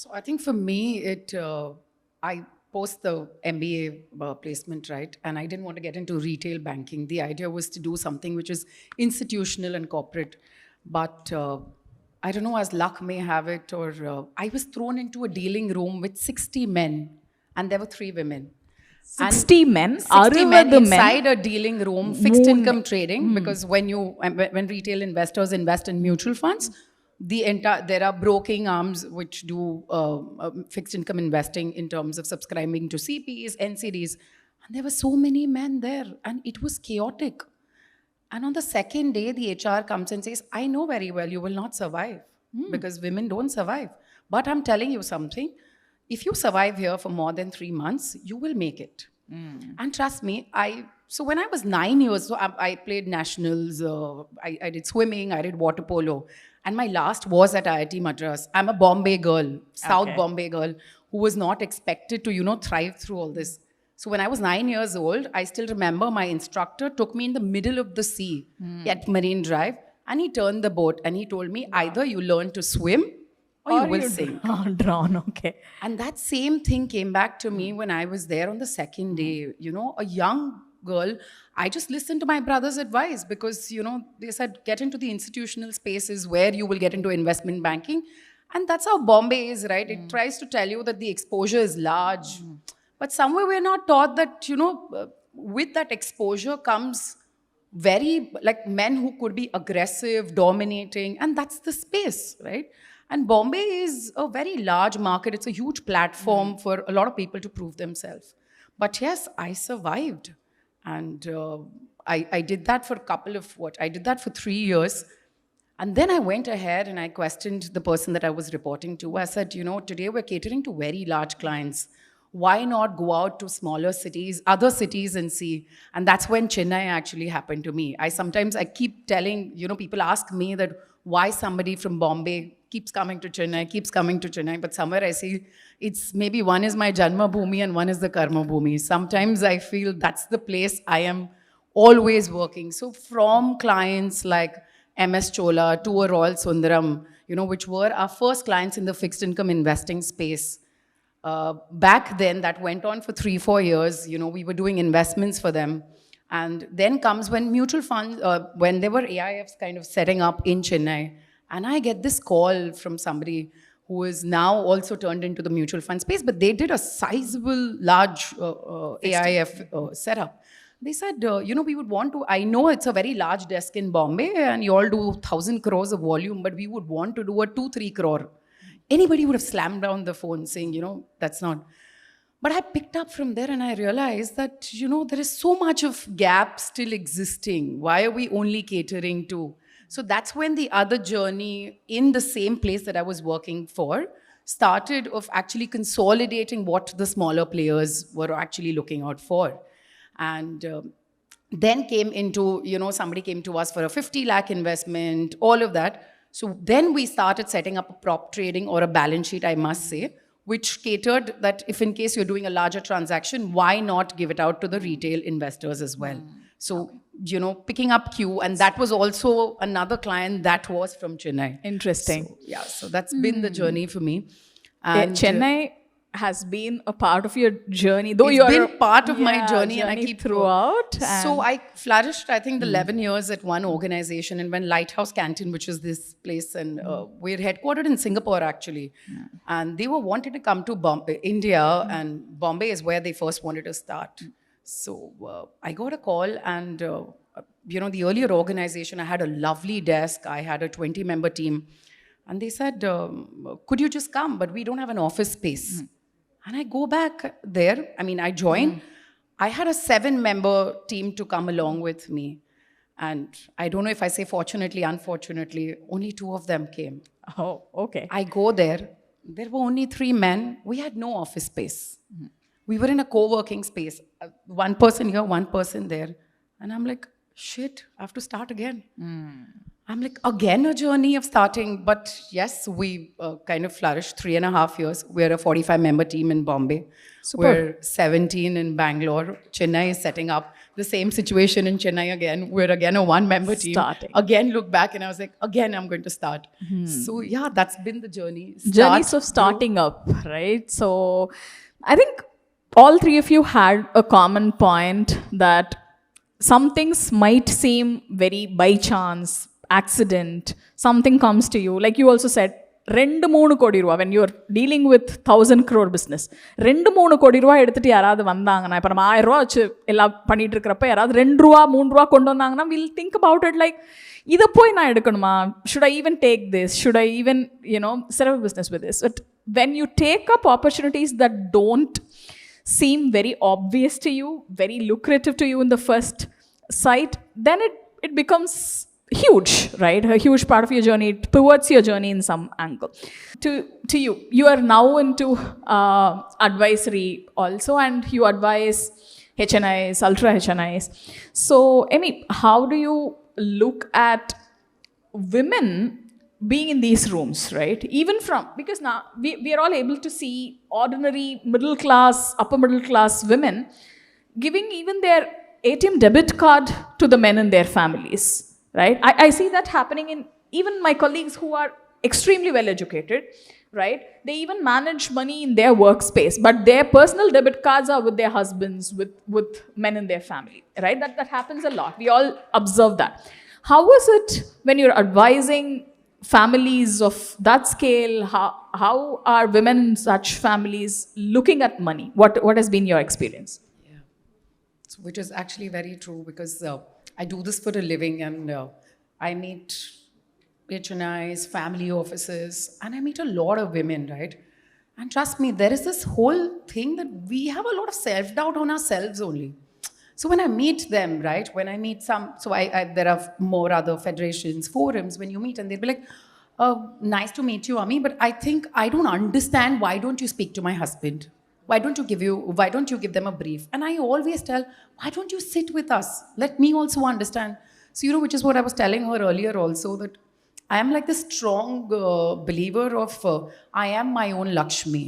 So I think for me, I post the MBA placement, right? And I didn't want to get into retail banking. The idea was to do something which is institutional and corporate. But I don't know, as luck may have it, or I was thrown into a dealing room with 60 men, and there were 3 women. And 60 men? 60 men the inside men? a dealing room, fixed Moon. income trading, because when retail investors invest in mutual funds, there are broking arms which do fixed income investing in terms of subscribing to CPs, NCDs. And there were so many men there, and it was chaotic. And on the second day, the HR comes and says, I know very well you will not survive because women don't survive. But I'm telling you something. If you survive here for more than 3 months, you will make it. And trust me, so when I was 9 years, so I played nationals, I did swimming, I did water polo. And my last was at IIT Madras. I'm a Bombay girl, South Okay. Bombay girl, who was not expected to, thrive through all this. So when I was 9 years old, I still remember my instructor took me in the middle of the sea at Marine Drive, and he turned the boat and he told me, either you learn to swim or you will sink. Drown, okay. And that same thing came back to me when I was there on the second day. A young girl, I just listened to my brother's advice because, they said, get into the institutional spaces where you will get into investment banking. And that's how Bombay is, right? It tries to tell you that the exposure is large. But somewhere we're not taught that, with that exposure comes very, like, men who could be aggressive, dominating, and that's the space, right? And Bombay is a very large market. It's a huge platform for a lot of people to prove themselves. But yes, I survived. And I did that for I did that for 3 years. And then I went ahead and I questioned the person that I was reporting to. I said, today we're catering to very large clients. Why not go out to smaller cities, other cities, and see? And that's when Chennai actually happened to me. I keep telling, people ask me that why somebody from Bombay keeps coming to Chennai. But somewhere I see it's maybe one is my Janma Bhumi and one is the Karma Bhumi. Sometimes I feel that's the place I am always working. So from clients like MS Chola to a Royal Sundaram, which were our first clients in the fixed income investing space. Back then, that went on for 3-4 years. We were doing investments for them. And then comes when mutual funds, when there were AIFs kind of setting up in Chennai. And I get this call from somebody who is now also turned into the mutual fund space, but they did a sizable, large AIF setup. They said, we would want to, I know it's a very large desk in Bombay and you all do 1,000 crores of volume, but we would want to do a 2-3 crore. Anybody would have slammed down the phone saying, that's not. But I picked up from there and I realized that, there is so much of gap still existing. Why are we only catering to? So that's when the other journey in the same place that I was working for started of actually consolidating what the smaller players were actually looking out for. And then came into, somebody came to us for a 50 lakh investment, all of that. So then we started setting up a prop trading or a balance sheet, I must say, which catered that if in case you're doing a larger transaction, why not give it out to the retail investors as well? So, picking up Q, and that was also another client that was from Chennai. Interesting. So that's been the journey for me. And Chennai has been a part of your journey, though it's been part of my journey, and I keep throughout. So I flourished, I think, 11 years at one organization, and when Lighthouse Canteen, which is this place, and we're headquartered in Singapore actually, and they were wanting to come to India, and Bombay is where they first wanted to start. So I got a call, and the earlier organization, I had a lovely desk, I had a 20-member team, and they said, could you just come? But we don't have an office space. And I go back there. I joined. I had a 7-member team to come along with me. And I don't know if I say fortunately, unfortunately, only 2 of them came. Oh, okay. I go there. There were only 3 men. We had no office space. We were in a co-working space. One person here, one person there. And I'm like, shit, I have to start again. I'm like, again, a journey of starting. But yes, we kind of flourished 3.5 years. We're a 45-member team in Bombay. Super. We're 17 in Bangalore. Chennai is setting up the same situation in Chennai again. We're again a one-member team. Starting. Again, look back and I was like, again, I'm going to start. So yeah, that's been the journey. Journeys of starting up, right? So I think all three of you had a common point that some things might seem very by chance, accident, something comes to you. Like you also said, 2-3 கோடி ரூபா when you're dealing with 1,000 crore business 2-3 கோடி ரூபா எடுத்துட்டு யாராவது வந்தாங்கன்னா இப்போ நம்ம 1000 ரூபா வச்சு எல்லாம் பண்ணிட்டு இருக்கிறப்ப யாராவது 2 ரூபா 3 ரூபா கொண்டு வந்தாங்கன்னா we'll think about it like இதை போய் நான் எடுக்கணுமா, should I even take this, should I even set up a business with this. But when you take up opportunities that don't seem very obvious to you, very lucrative to you in the first sight, then it becomes huge, right? A huge part of your journey. It pivots your journey in some angle. To you, you are now into advisory also, and you advise HNIs, ultra HNIs. So, Amy, how do you look at women being in these rooms, right? Even from, because now we are all able to see ordinary middle class, upper middle class women giving even their ATM debit card to the men in their families, right? I see that happening in even my colleagues who are extremely well educated, right? They even manage money in their workspace, but their personal debit cards are with their husbands, with men in their family, right? That happens a lot. We all observe that. How is it when you're advising families of that scale? How are women in such families looking at money? What has been your experience? Yeah. So, which is actually very true because I do this for a living, and I meet HNIs, family offices, and I meet a lot of women, right? And trust me, there is this whole thing that we have a lot of self-doubt on ourselves only. So when I meet them, right, when I meet some, so there are more other federations, forums, when you meet and they'll be like, nice to meet you, Ami, but I think I don't understand, why don't you speak to my husband? Why don't you give them a brief? And I always tell, why don't you sit with us? Let me also understand. So, which is what I was telling her earlier also, that I am like this strong believer of, I am my own Lakshmi.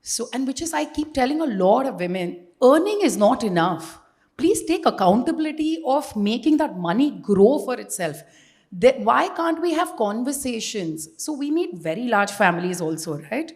So, and which is, I keep telling a lot of women, earning is not enough. Please take accountability of making that money grow for itself. Why can't we have conversations? So we meet very large families also, right?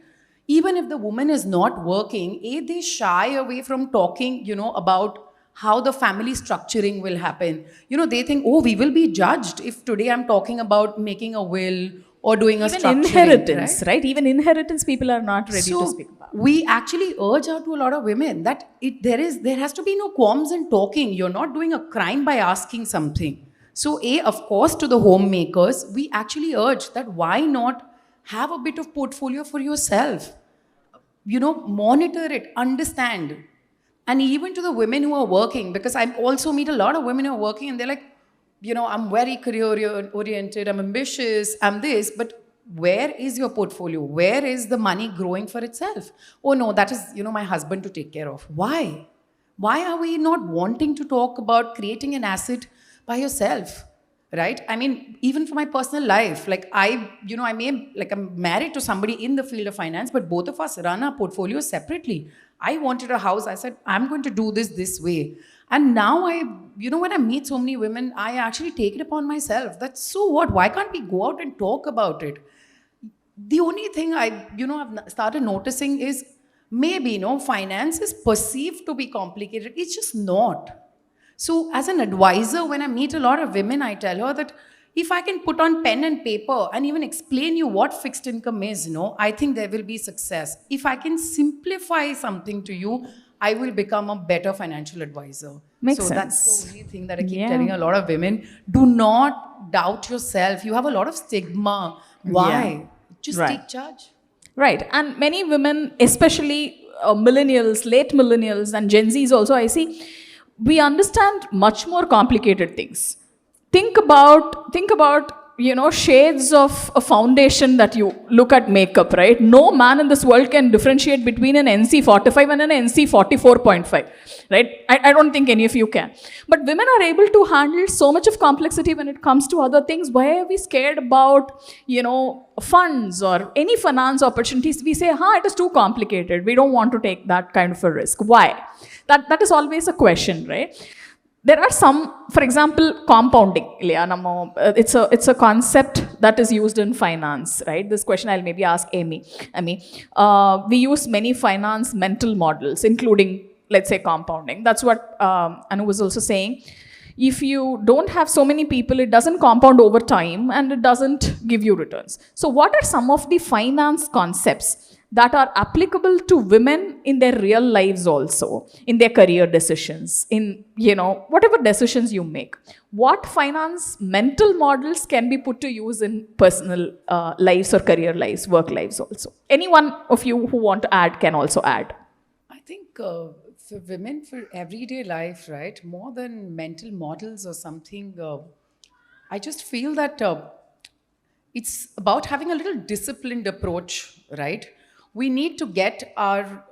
Even if the woman is not working, they shy away from talking, about how the family structuring will happen. They think, oh, we will be judged if today I'm talking about making a will or doing a structuring. Inheritance, right? Even inheritance, people are not ready to speak about. We actually urge out to a lot of women that there has to be no qualms in talking. You're not doing a crime by asking something. So, of course, to the homemakers, we actually urge that why not have a bit of portfolio for yourself? Monitor it, understand. And even to the women who are working, because I also meet a lot of women who are working and they're like, I'm very career oriented, I'm ambitious, I'm this, but where is your portfolio? Where is the money growing for itself? Oh no, that is, my husband to take care of. Why? Why are we not wanting to talk about creating an asset by yourself? Right? I mean, even for my personal life, like I'm married to somebody in the field of finance, but both of us run our portfolios separately. I wanted a house. I said, I'm going to do this way. And now when I meet so many women, I actually take it upon myself. That's so what? Why can't we go out and talk about it? The only thing I've started noticing is maybe, finance is perceived to be complicated. It's just not. So as an advisor, when I meet a lot of women, I tell her that if I can put on pen and paper and even explain you what fixed income is, I think there will be success. If I can simplify something to you, I will become a better financial advisor. Makes sense. That's the only thing that I keep telling a lot of women. Do not doubt yourself. You have a lot of stigma. Why? Just take charge. Right. And many women, especially millennials, late millennials and Gen Zs also, I see, we understand much more complicated things. Think about shades of a foundation that you look at makeup, right? No man in this world can differentiate between an NC45 and an NC44.5, right? I don't think any of you can. But women are able to handle so much of complexity when it comes to other things. Why are we scared about, funds or any finance opportunities? We say, it is too complicated. We don't want to take that kind of a risk. Why? That is always a question, right? There are some, for example, compounding. It's a concept that is used in finance, right? This question I'll maybe ask Amy. We use many finance mental models, including, let's say, compounding. That's what Anu was also saying. If you don't have so many people, it doesn't compound over time and it doesn't give you returns. So what are some of the finance concepts that are applicable to women in their real lives also, in their career decisions, in, whatever decisions you make? What finance mental models can be put to use in personal lives or career lives, work lives also? Any one of you who want to add can also add. I think for women, for everyday life, right, more than mental models or something, I just feel that it's about having a little disciplined approach, right? We need to get our,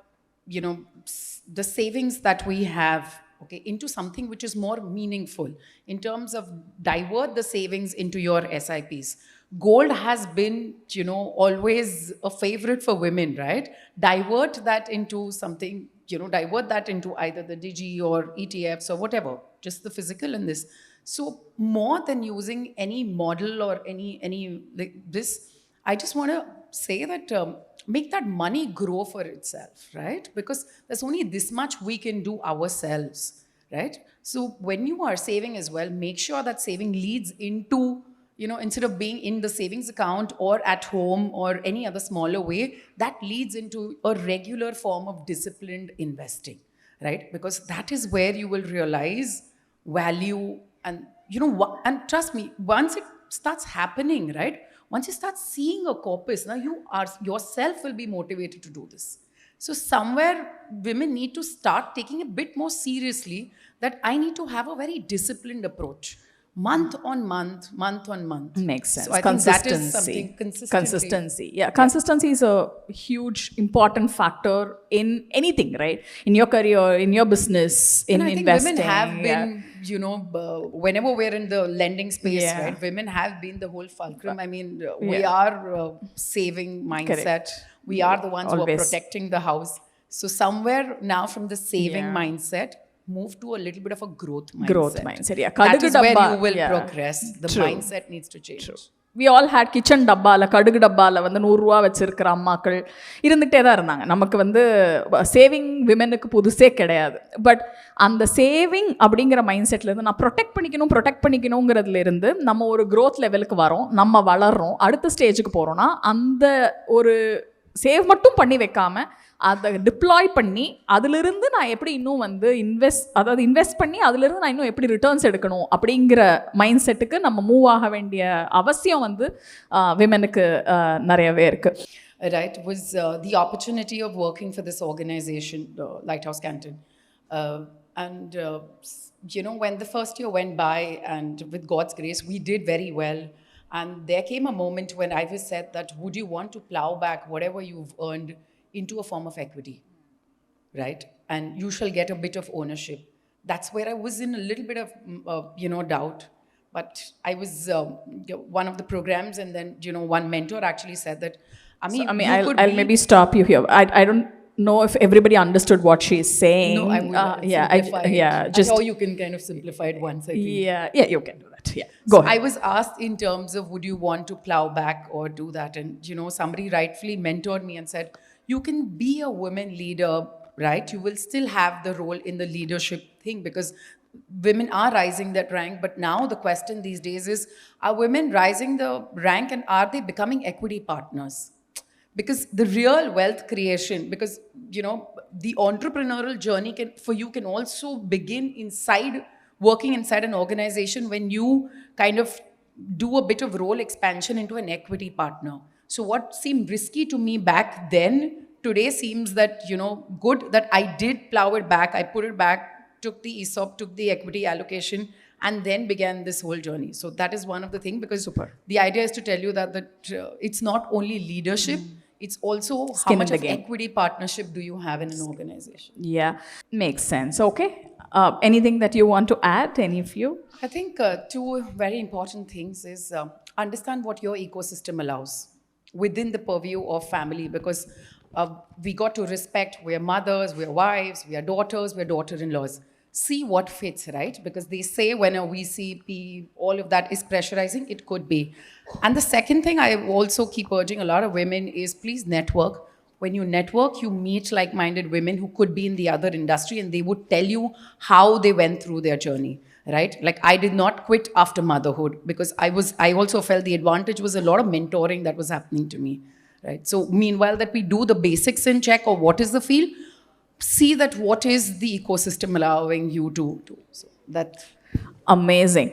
the savings that we have, okay, into something which is more meaningful in terms of divert the savings into your SIPs. Gold has been, always a favorite for women, right? Divert that into something, divert that into either the Digi or ETFs or whatever, just the physical in this. So more than using any model or any like this, I just want to say that make that money grow for itself, right? Because there's only this much we can do ourselves, right? So when you are saving as well, make sure that saving leads into, instead of being in the savings account or at home or any other smaller way, that leads into a regular form of disciplined investing, right? Because that is where you will realize value and, and trust me, once it starts happening, right? Once you start seeing a corpus, now you are yourself will be motivated to do this. So somewhere women need to start taking a bit more seriously that I need to have a very disciplined approach. Month on month. Makes sense. So I think that is something Consistency. Yeah, consistency is a huge, important factor in anything, right? In your career, in your business, in and I investing. think women have been, whenever we're in the lending space, right? Women have been the whole fulcrum. I mean, we are saving mindset. Correct. We are the ones Always. who are protecting the house. So somewhere now from the saving mindset, move to a little bit of a growth mindset. Yeah. That is where you will yeah. progress. The True. mindset needs to change. True. We all had kitchen டப்பால கடுகு டப்பால வந்து 100 ரூபா வச்சிருக்கிற அம்மாக்கள் இருந்துகிட்டே தான் இருந்தாங்க. நமக்கு வந்து சேவிங் விமெனுக்கு புதுசே கிடையாது. பட் அந்த சேவிங் அப்படிங்கிற மைண்ட் செட்ல இருந்து நான் ப்ரொடெக்ட் பண்ணிக்கணுங்கிறதுல இருந்து நம்ம ஒரு க்ரோத் லெவலுக்கு வரோம், நம்ம வளர்றோம், அடுத்த ஸ்டேஜுக்கு போகிறோன்னா அந்த ஒரு சேவ் மட்டும் பண்ணி வைக்காம அதை டிப்ளாய் பண்ணி அதிலிருந்து நான் எப்படி இன்னும் வந்து இன்வெஸ்ட் பண்ணி அதிலிருந்து நான் இன்னும் எப்படி ரிட்டர்ன்ஸ் எடுக்கணும் அப்படிங்கிற மைண்ட் செட்டுக்கு நம்ம மூவ் ஆக வேண்டிய அவசியம் வந்து விமெனுக்கு நிறையவே இருக்குது. Right, was the opportunity of working for this organization, Lighthouse Canton. And, when the first year went by and with God's grace, we did very well. And there came a moment when I was said that, would you want to plow back whatever you've earned into a form of equity, right? And you shall get a bit of ownership. That's where I was in a little bit of, doubt. But I was one of the programs, and then, one mentor actually said that, I'll maybe stop you here. I don't know if everybody understood what she's saying. No, I will just or you can kind of simplify it once, I think. Yeah, you can do that. Yeah, go ahead. I was asked in terms of, would you want to plow back or do that? And, somebody rightfully mentored me and said, you can be a women leader, right? You will still have the role in the leadership thing because women are rising that rank. But now the question these days is, are women rising the rank and are they becoming equity partners? Because the real wealth creation, because, the entrepreneurial journey can also begin working inside an organization when you kind of do a bit of role expansion into an equity partner. So what seemed risky to me back then, today seems that, good that I did plow it back. I put it back, took the ESOP, took the equity allocation. and then began this whole journey. So that is one of the things, because Super. the idea is to tell you that it's not only leadership, it's also how Skin in much the of game. equity partnership do you have in an organization. Yeah, makes sense. Okay. Anything that you want to add? Any of you? I think two very important things is understand what your ecosystem allows within the purview of family, because we got to respect, we're mothers, we're wives, we are daughters, we're daughter-in-laws. See what fits, right? Because they say when a VCP, all of that is pressurizing, it could be. And the second thing I also keep urging a lot of women is please network. When you network, you meet like-minded women who could be in the other industry, and they would tell you how they went through their journey, right? Like I did not quit after motherhood, because I also felt the advantage was a lot of mentoring that was happening to me, right? So meanwhile that we do the basics in check, or what is the field, see that what is the ecosystem allowing you to do. So that Amazing.